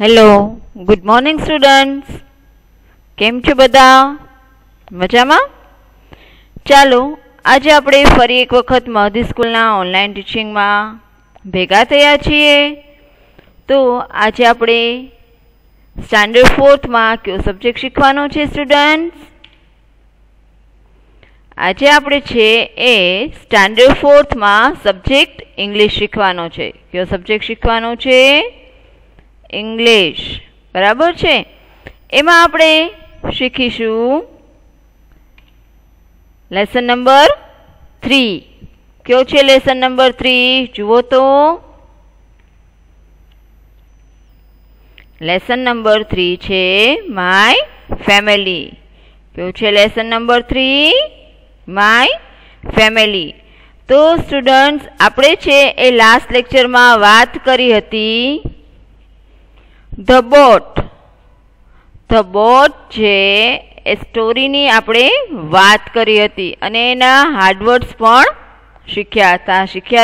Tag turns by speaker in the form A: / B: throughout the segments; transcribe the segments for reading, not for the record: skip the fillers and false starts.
A: Hello, good morning students. કેમ છો બધા? મજામાં? ચાલો, આજે આપણે ફરી એક વખત મહદી સ્કૂલના ઓનલાઈન ટીચિંગમાં ભેગા થયા છીએ. તો આજે આપણે સ્ટાન્ડર્ડ 4થમાં કયો સબ્જેક્ટ શીખવાનો છે સ્ટુડન્ટ્સ? આજે આપણે છે એ સ્ટાન્ડર્ડ 4થમાં સબ્જેક્ટ ઇંગ્લિશ શીખવાનો છે. કયો સબ્જેક્ટ શીખવાનો છે? ઇંગ્લિશ. બરાબર છે. એમાં આપણે શીખીશું લેસન નંબર 3. કયો છે લેસન નંબર 3? જુઓ તો. લેસન નંબર 3 છે માય ફેમિલી. કયો છે લેસન નંબર 3? My family. તો સ્ટુડન્ટ્સ, આપણે છે એ લાસ્ટ લેક્ચરમાં વાત કરી હતી ધ બોટ છે એ સ્ટોરીની આપણે વાત કરી હતી અને એના હાર્ડવર્ડ્સ પણ શીખ્યા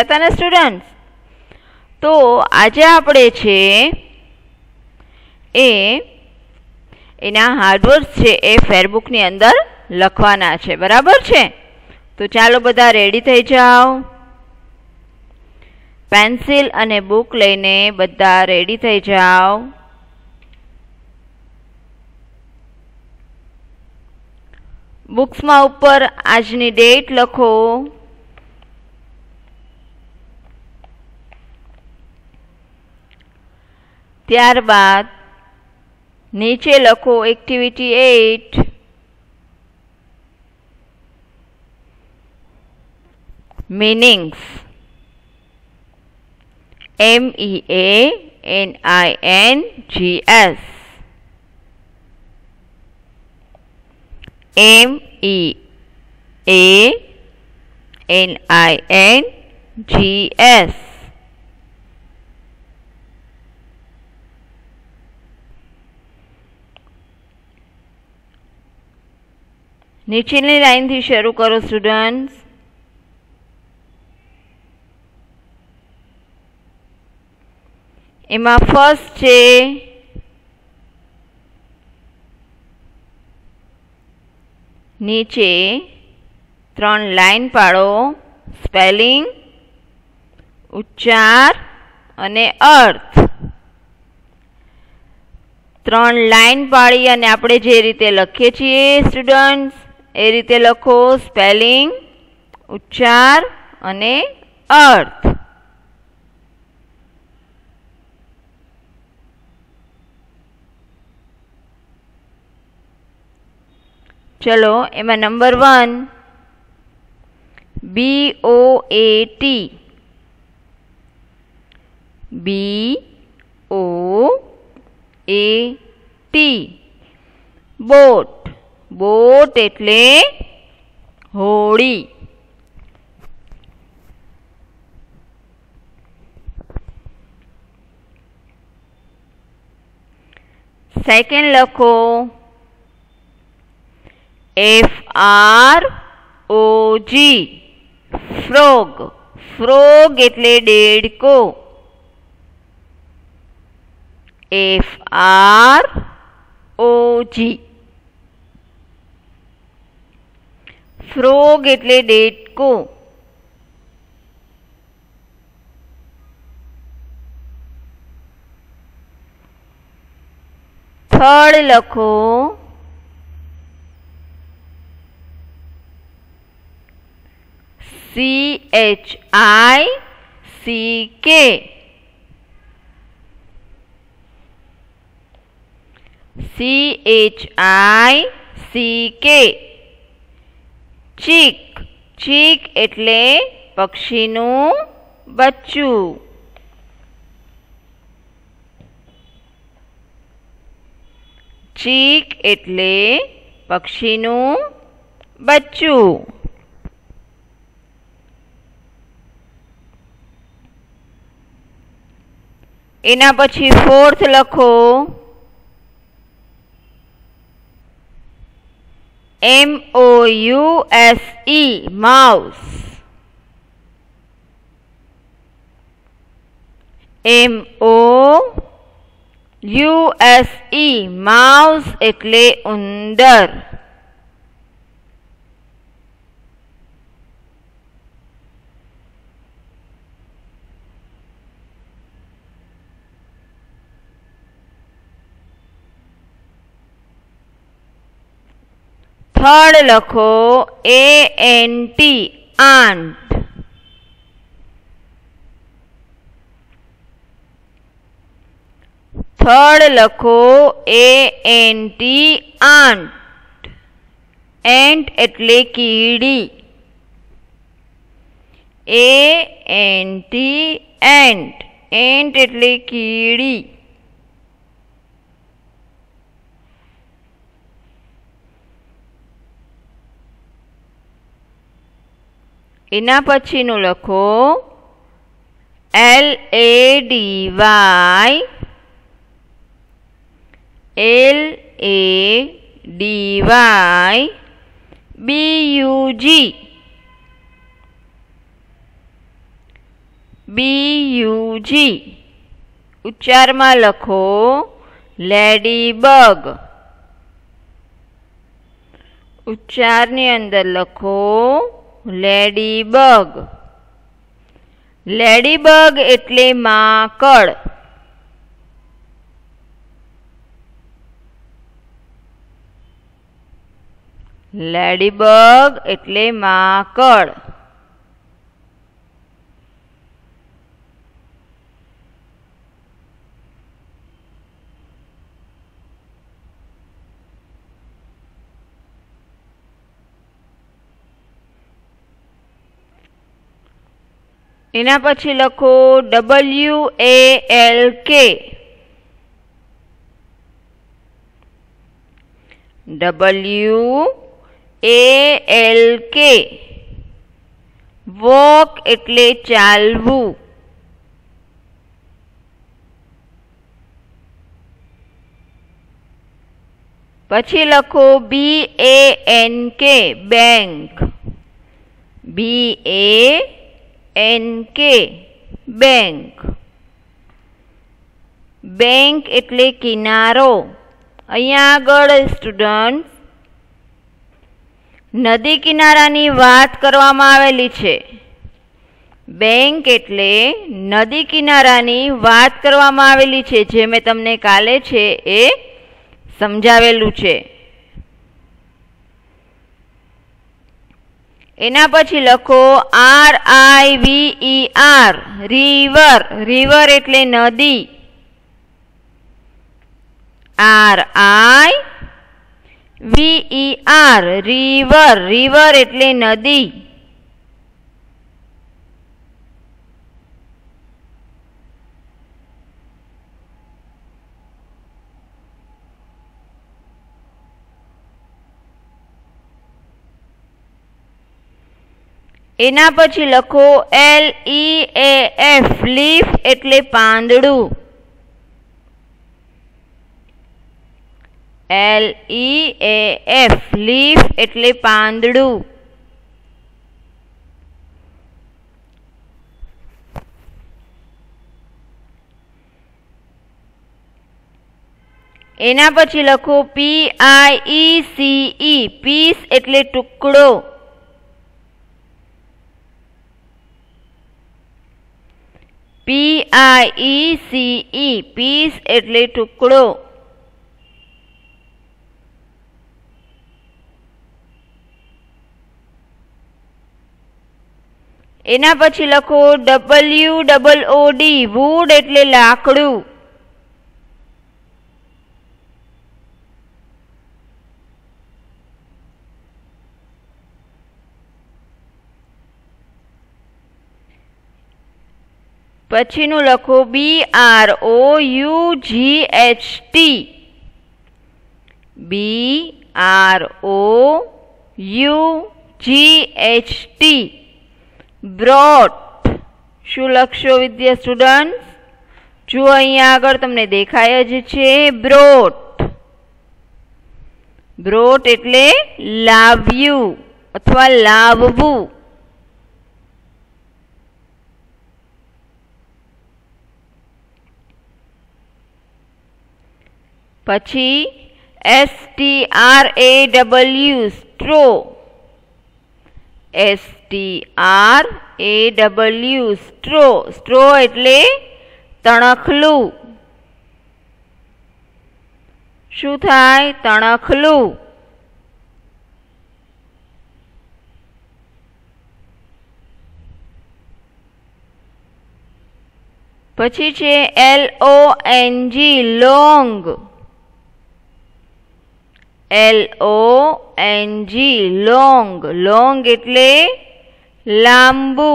A: હતા ને સ્ટુડન્ટ્સ? તો આજે આપણે છે એના હાર્ડવર્ડ્સ છે એ ફેરબુકની અંદર લખવાના છે. બરાબર છે? તો ચાલો બધા રેડી થઈ જાઓ. પેન્સિલ અને બુક લઈને બધા રેડી થઈ જાઓ. બુક્સમાં ઉપર આજની ડેટ લખો. ત્યારબાદ નીચે લખો એક્ટિવિટી 8. મીનિંગ્સ. MEANINGS. MEANINGS. નીચેની લાઈનથી શરૂ કરો સ્ટુડન્ટ્સ. એમાં ફર્સ્ટ છે નીચે 3 લાઈન પાડો. સ્પેલિંગ, ઉચ્ચાર અને અર્થ. 3 લાઈન પાડી અને આપણે જે રીતે લખીએ છીએ સ્ટુડન્ટ્સ એ રીતે લખો. સ્પેલિંગ, ઉચ્ચાર અને અર્થ. ચલો, એમાં નંબર 1 BOAT. BOAT. બોટ એટલે હોડી. સેકન્ડ લખો FROG. ફ્રોગ એટલે દેડકો. FROG. ફ્રોગ એટલે દેડકો. થર્ડ લખો CHICK. CHICK. ચીક એટલે પક્ષીનું બચ્ચું. ચીક એટલે પક્ષીનું બચ્ચું. એના પછી ફોર્થ લખો MOUSE. માઉસ. યુએસઈ માઉસ એટલે ઉંદર. થડ લખો એએનટી આંટ. થડ લખો એએનટી આંટ. એન્ટ એટલે કીડી. એએનટી એન્ટ. એન્ટ એટલે કીડી. એના પછીનું લખો LADY. BUG. BUG. ઉચ્ચારમાં લખો લેડીબગ. ઉચ્ચારની અંદર લખો લેડીબગ. લેડીબગ એટલે માકડ. લેડીબગ એટલે માકડ. એના પછી લખો WALK. WALK. વોક એટલે ચાલવું. પછી લખો BANK bank. BANK bank. Bank એટલે કિનારો. અહીંયા આગળ સ્ટુડન્ટ નદી કિનારાની વાત કરવામાં આવેલી છે. બેંક એટલે નદી કિનારાની વાત કરવામાં આવેલી છે, જે મેં તમને કાલે છે એ સમજાવેલું છે. એના પછી લખો RIVER રિવર. રિવર એટલે નદી. RIVER river. રિવર એટલે નદી. એના પછી લખો LEAF લીફ એટલે પાંદડું. LEAF લીફ એટલે પાંદડું. એના પછી લખો PIECE પીસ એટલે ટુકડો. PIECE પીસ એટલે ટુકડો. એના પછી લખો WOOD વુડ એટલે લાકડું. પછીનું લખો BROUGHT. BROUGHT brought. શું લખશો વિદ્યા સ્ટુડન્ટ? જો અહીંયા આગળ તમને દેખાય જ છે બ્રોટ. બ્રોટ એટલે લાવ્યું અથવા લાવવું. પછી STRAW straw, STRAW straw, straw એટલે તણખલું. શું થાય? તણખલું. પછી છે LONG long, LONG long, long એટલે લાંબુ.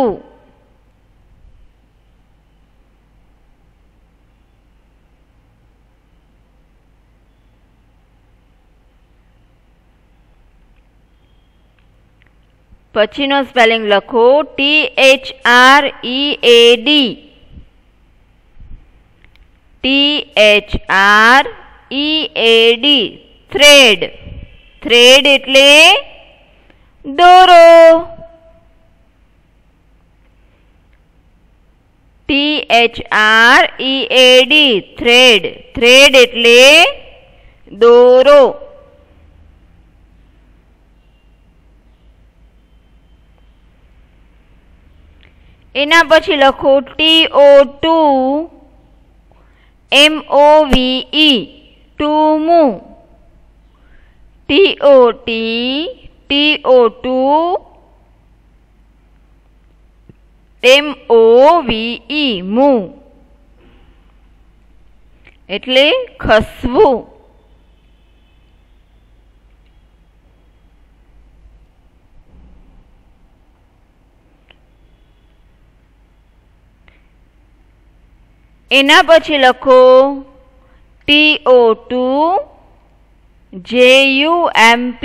A: પછીનો સ્પેલિંગ લખો THREAD, THREAD થ્રેડ, થ્રેડ એટલે દોરો. THREAD થ્રેડ, થ્રેડ એટલે દોરો. એના પછી લખો TOT MOVE ટુમું, TOT MOVE મું એટલે ખસવું. એના પછી લખો TOT JUMP,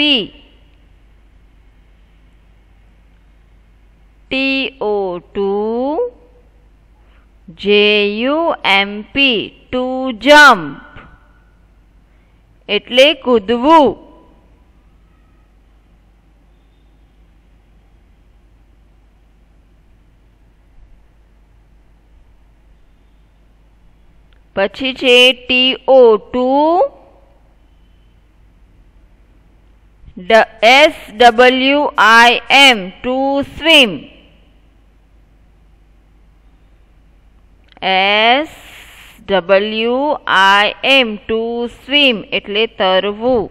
A: TOT JUMP to jump એટલે કૂદવું. પછી છે TOT SWIM to swim, SWIM to swim એટલે તરવું.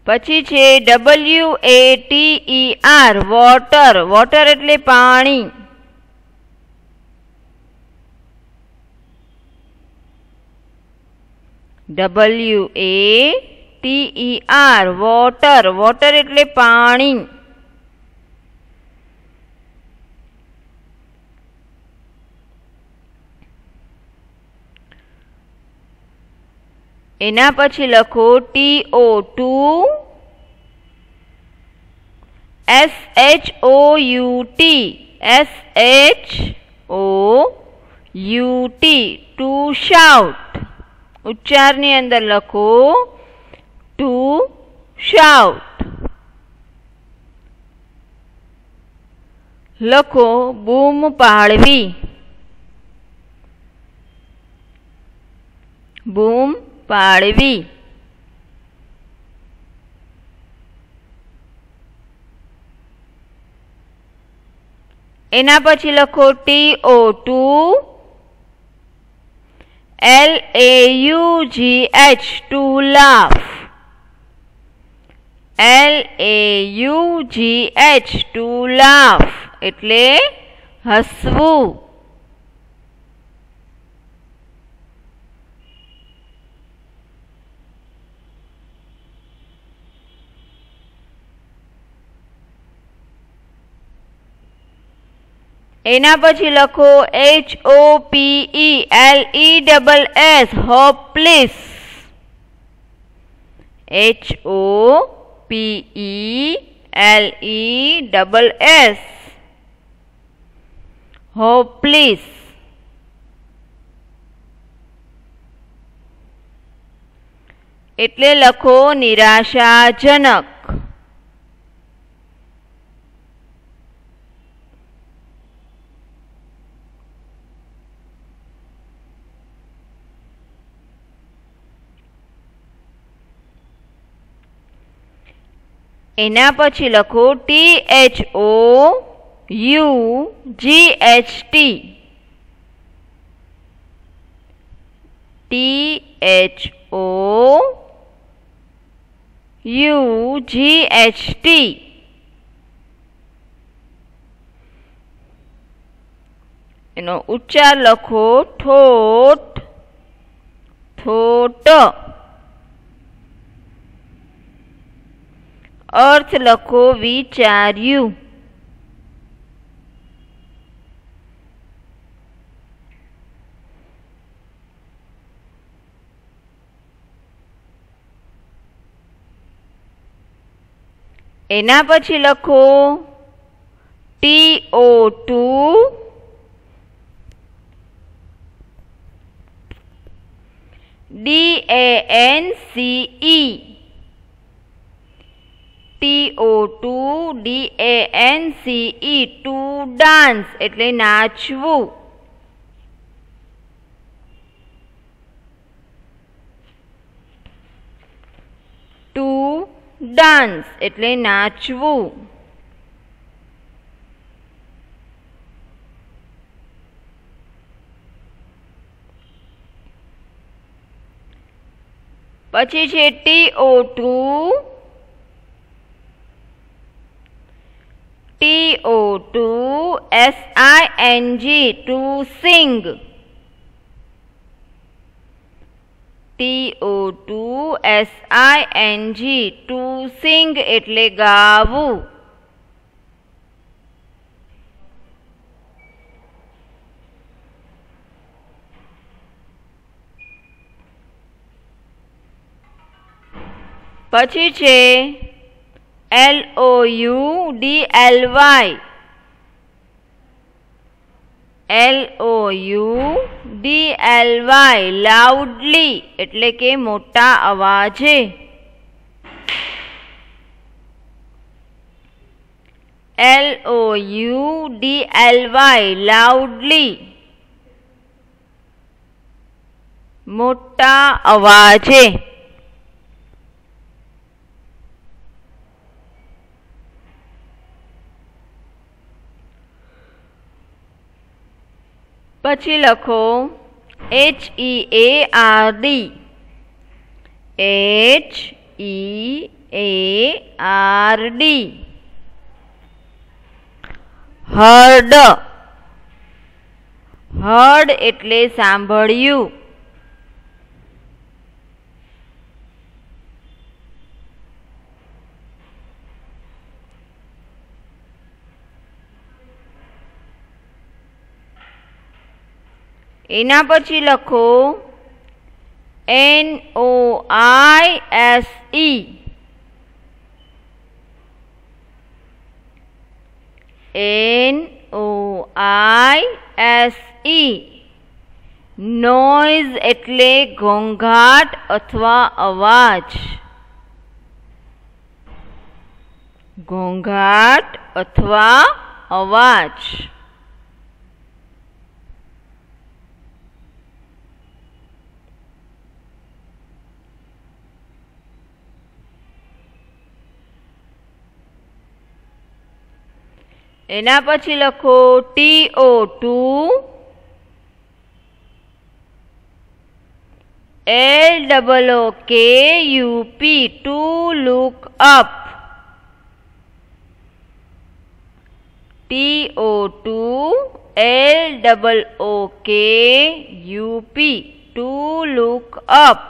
A: પછી છે WATER વોટર, વોટર એટલે પાણી. WATER વોટર, વોટર એટલે પાણી. એના પછી લખો TOT SHOUT ટુ શાઉટ, ઉચ્ચારની અંદર લખો ટુ શાઉટ. લખો બૂમ પાડવી, બૂમ પાડવી. એના પછી લખો TOT LAUGH to laugh, LAUGH to laugh એટલે હસવું. એના પછી લખો HOPELESS હોપલેસ, HOPELESS હોપલેસ. એટલે લખો નિરાશાજનક. એના પછી લખો THOUGHT. THOUGHT. એનો ઉચ્ચાર લખો ઠોઠ, થોટ. અર્થ લખો વિચાર્યું. એના પછી લખો TO2 DANCE. TO2 DANCE, to dance એટલે નાચવું. ટુ ડાન્સ એટલે નાચવું. પછી છે TO2 SING, to sing. TO2 SING, to sing એટલે ગાવું. પછી છે LOUDLY. LOUDLY લાઉડલી એટલે કે મોટા અવાજે. LOUDLY લાઉડલી મોટા અવાજે. પછી લખો HEARD. HEARD hard. હર્ડ એટલે સાંભળ્યું. એના પછી લખો NOISE. NOISE નોઇઝ એટલે ઘોંઘાટ અથવા અવાજ. ઘોંઘાટ અથવા અવાજ. એના પછી લખો TO2 LOOKUP, to look up. TO2 LOOKUP, to look up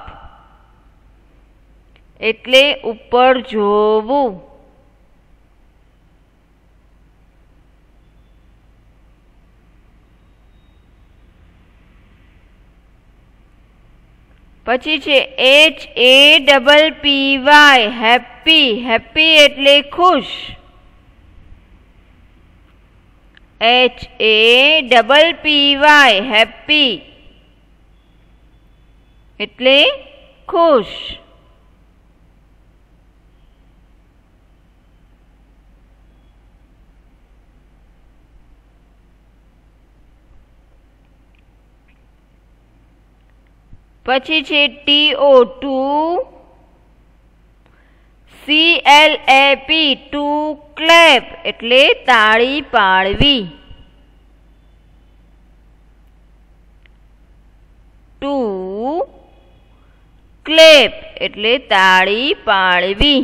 A: એટલે ઉપર જોવું. પછી છે HAPPY હેપી. હેપી એટલે ખુશ. HAPPY હેપી એટલે ખુશ. પછી છે TO2 CLAP ટુ ક્લેપ એટલે તાળી પાડવી. ટુ ક્લેપ એટલે તાળી પાડવી.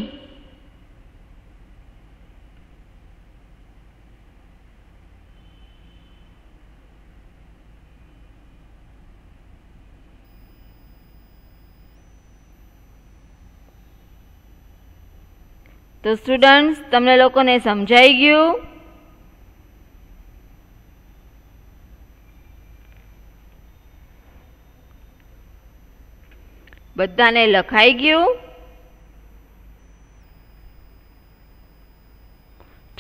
A: તો સ્ટુડન્ટ્સ, તમને લોકોને સમજાઈ ગયું? બધાને લખાઈ ગયું?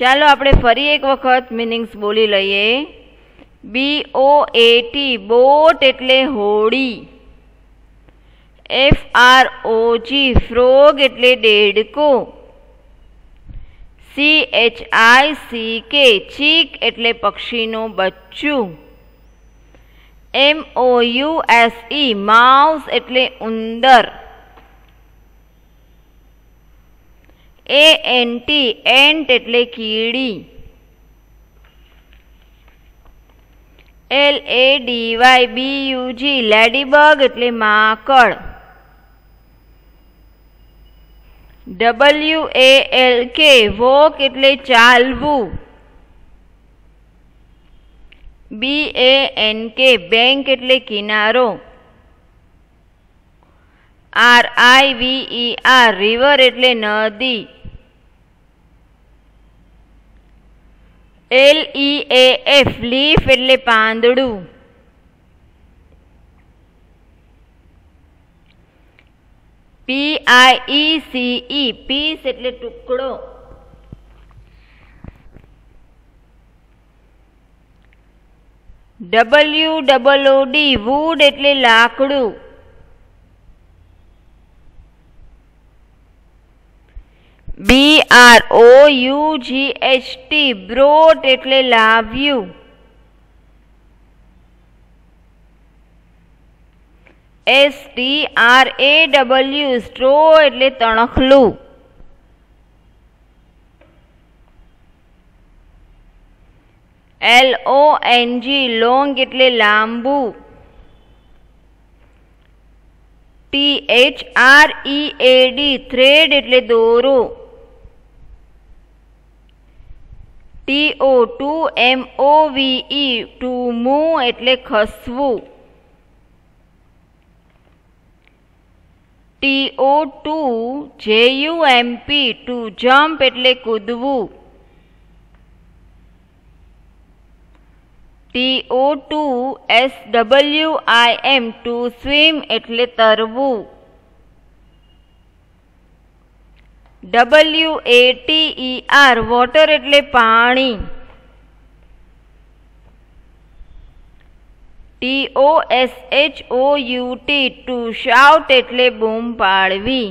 A: ચાલો આપણે ફરી એક વખત મીનિંગ્સ બોલી લઈએ. BOAT બોટ એટલે હોડી. FROG ફ્રોગ એટલે દેડકો. CHICK ચીક એટલે પક્ષીનું બચ્ચું. MOUSE માઉસ એટલે ઉંદર. ANT એન્ટ એટલે કીડી. LADYBUG લેડીબગ એટલે માકડ. WALK વોક એટલે ચાલવું. BANK બેંક એટલે કિનારો. RIVER રિવર એટલે નદી. LEAF લીફ એટલે પાંદડું. PIECE પીસ એટલે ટુકડો. WOOD વુડ એટલે લાકડું. BROUGHT બ્રોટ એટલે લાવ્યું. STRAW સ્ટ્રો એટલે તણખલું. LONG લોંગ એટલે લાંબુ. THREAD થ્રેડ એટલે દોરો. TOMOVE ટુ મૂવ એટલે ખસવું. TOJUMP ટુ જમ્પ એટલે કૂદવું. TOSWIM ટુ સ્વિમ એટલે તરવું. WATER વોટર એટલે પાણી. TOSHOUT ટુ શાઉટ એટલે બૂમ પાડવી.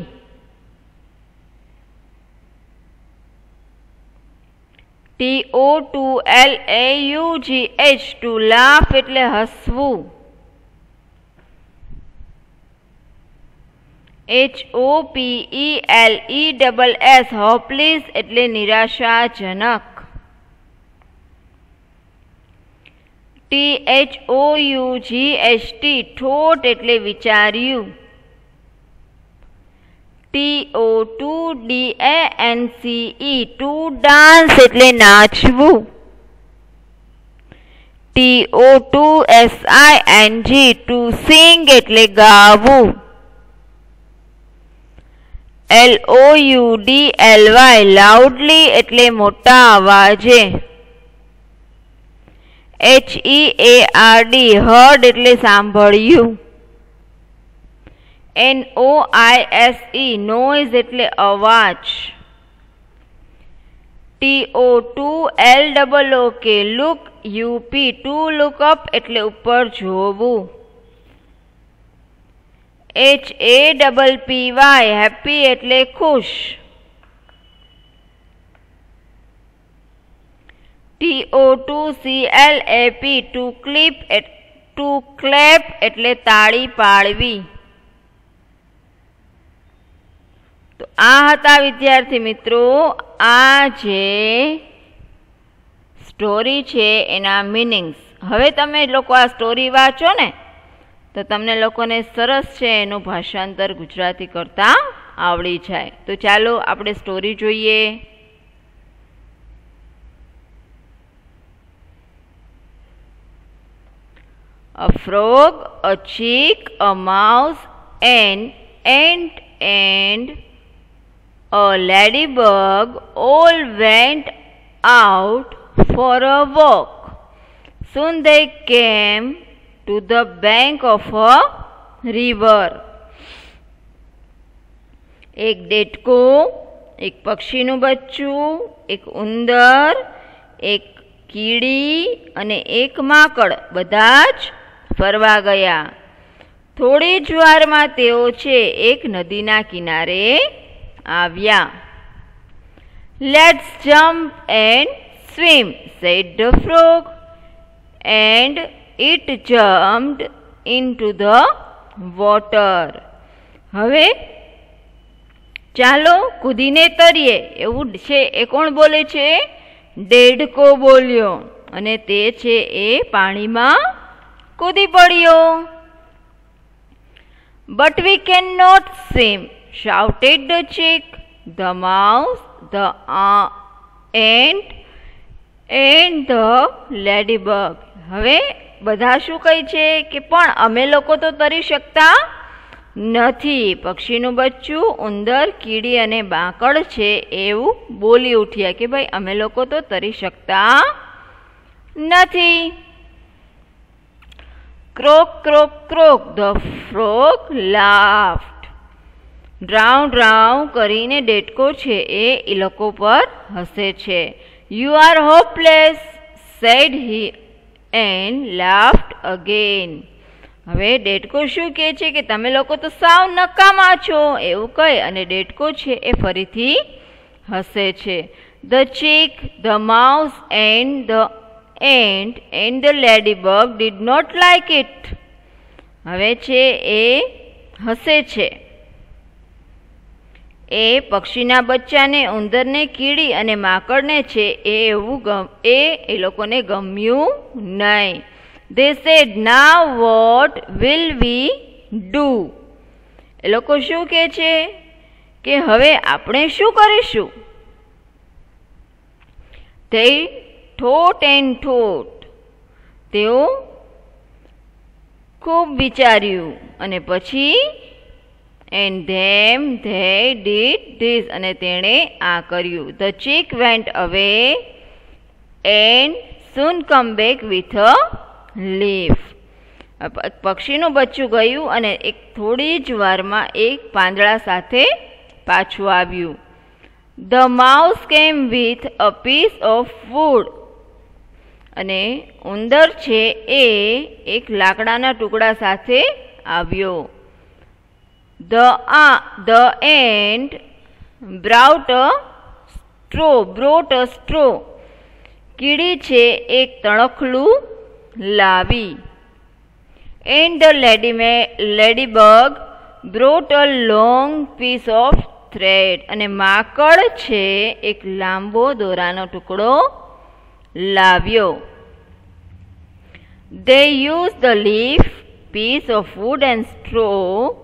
A: TOLAUGH ટુ લાફ એટલે હસવું. HOPELESS હોપલેસ એટલે નિરાશાજનક. THOUGHT ઠોઠ એટલે વિચાર્યું. TODANCE ટુ ડાન્સ એટલે નાચવું. TOSING ટુ સિંગ એટલે ગાવું. LOUDLY લાઉડલી એટલે મોટા અવાજે. HEARD હર્ડ એટલે સાંભળ્યું. NOISE નોઇઝ એટલે અવાજ. TOTLOOK look UP to look up એટલે ઉપર જોવું. HAPPY હેપી એટલે ખુશ. TOCLAP ટુ ક્લેપ એટલે તાળી પાડવી. તો આ હતા વિદ્યાર્થી મિત્રો આ જે સ્ટોરી છે એના મિનિંગ્સ. હવે તમે લોકો આ સ્ટોરી વાંચો ને તો તમને લોકોને સરસ છે એનું ભાષાંતર ગુજરાતી કરતા આવડી જાય. તો ચાલો આપણે સ્ટોરી જોઈએ. A frog, a chick, a mouse, an ant and a ladybug all went out for a walk. Soon they came to the bank of a river. એક દેડકો, એક પક્ષીનું બચ્ચું, એક ઉંદર, એક કીડી અને એક માકડ બધા જ ફરવા ગયા. થોડી જ વારમાં તેઓ છે એક નદીના કિનારે આવ્યા. Let's jump and swim, said the frog, and it jumped into the water. હવે ચાલો કૂદીને તરીએ એવું છે એ કોણ બોલે છે? દેડકો બોલ્યો અને તે છે એ પાણીમાં કૂદી પડ્યો. But we cannot swim, shouted the chick, the mouse, the ant and the ladybug. હવે બધા શું કહે છે કે પણ અમે લોકો તો તરી શકતા નથી. પક્ષીનું બચ્ચું, ઉંદર, કીડી અને બાકડ છે એવું બોલી ઉઠ્યા કે ભાઈ અમે લોકો તો તરી શકતા નથી. Croak, croak, croak, the frog laughed. ડ્રાઉં ડ્રાઉં કરીને દેડકો છે એ લોકો પર હસે છે. You are hopeless, said he and laughed again. હવે દેડકો શું કહે છે કે તમે લોકો તો સાવ નકામા છો એવું કહે અને દેડકો છે એ ફરીથી હસે છે. The chick, the mouse and the ant and the ladybug did not like it. હવે છે એ હસે છે. એ પક્ષીના બચ્ચાને, ઉંદરને, કીડી અને માકડને છે એ લોકોને ગમ્યું નહીં. They said, now what will we do? એ લોકો શું કહે છે કે હવે આપણે શું કરીશું? They thought and thought. તેઓ ખૂબ વિચાર્યું અને પછી and them they did this અને તેણે આ કર્યું. The chick went away and soon come back with a leaf. પક્ષીનું બચ્ચું ગયું અને એક થોડી જ વારમાં એક પાંદડા સાથે પાછું આવ્યું. The mouse came with a piece of wood. અને ઉંદર છે એ એક લાકડાના ટુકડા સાથે આવ્યો. The ant brought a straw. કીડી છે એક તણખલું લાવી. And the ladybug brought a long piece of thread. અને માકડ છે એક લાંબો દોરાનો ટુકડો લાવ્યો. They used the leaf, piece of wood and straw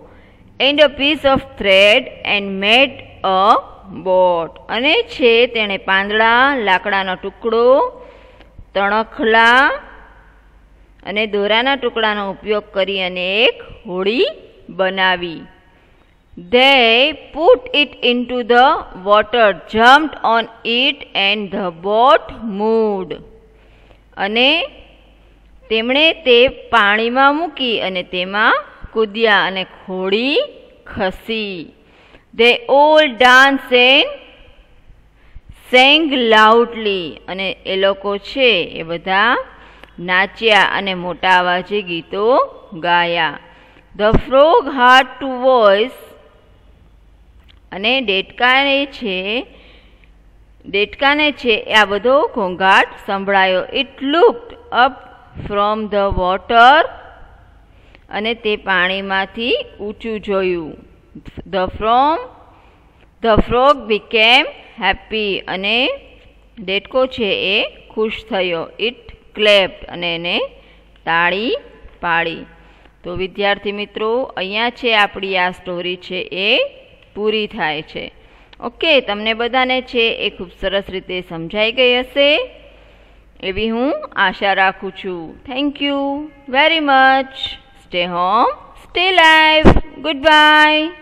A: and a piece of thread and made a boat. અને છે તેણે પાંદડા, લાકડાનો ટુકડો, તણખલા અને દોરાના ટુકડાનો ઉપયોગ કરી અને એક હોડી બનાવી. They put it into the water, jumped on it and the boat moved. અને તેમણે તે પાણીમાં મૂકી અને તેમાં કૂદ્યા અને હોડી ખસી. They all danced and sang loudly. અને એ લોકો છે એ બધા નાચ્યા અને મોટા અવાજે ગીતો ગાયા. The frog had to voice. અને દેડકાને છે આ બધો ઘોંઘાટ સંભળાયો. It looked up from the water. અને તે પાણીમાંથી ઊંચું જોયું. ધ ફ્રોગ બીકેમ હેપી અને દેડકો છે એ ખુશ થયો. ઇટ ક્લેપ્ડ અને એને તાળી પાડી. તો વિદ્યાર્થી મિત્રો, અહીંયા છે આપણી આ સ્ટોરી છે એ પૂરી થાય છે. ઓકે, તમને બધાને છે એ ખૂબ સરસ રીતે સમજાઈ ગઈ હશે એવી હું આશા રાખું છું. Thank you very much. Stay home, stay live. Good bye.